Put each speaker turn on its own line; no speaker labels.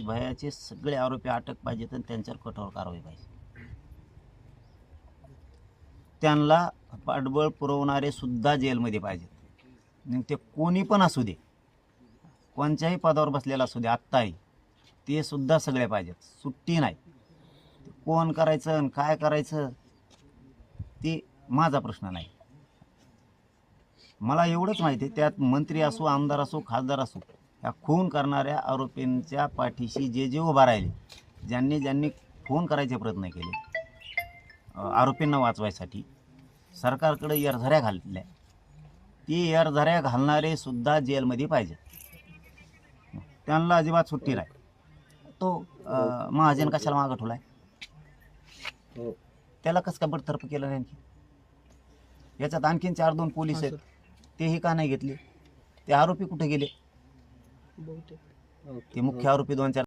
भयाचे सगळे आरोपी अटक पाहिजेत आणि त्यांच्यावर कठोर कारवाई पाहिजे. त्यांना पाठबळ पुरवणारे सुद्धा जेलमध्ये पाहिजेत. मग ते कोणी पण असू दे, कोणत्याही पदावर बसलेला असू दे, आत्ताही ते सुद्धा सगळे पाहिजेत. सुट्टी नाही. कोण करायचं आणि काय करायचं ते माझा प्रश्न नाही. मला एवढंच माहिती आहे, त्यात मंत्री असो, आमदार असो, खासदार असो, या खून करणाऱ्या आरोपींच्या पाठीशी जे जे उभा राहिले, ज्यांनी ज्यांनी खून करायचे प्रयत्न केले आरोपींना वाचवायसाठी, सरकारकडे एरझऱ्या घालल्या, ती एरझऱ्या घालणारे सुद्धा जेलमध्ये पाहिजे. त्यांना अजिबात सुट्टी नाही. तो महाजन कशाला मागं ठेवलाय? त्याला कसं काय बडतर्फ केलं नाही? आणखी याच्यात आणखीन 4-2 पोलीस आहेत, तेही का नाही घेतले? ते आरोपी कुठे गेले? ते मुख्य आरोपी 2-4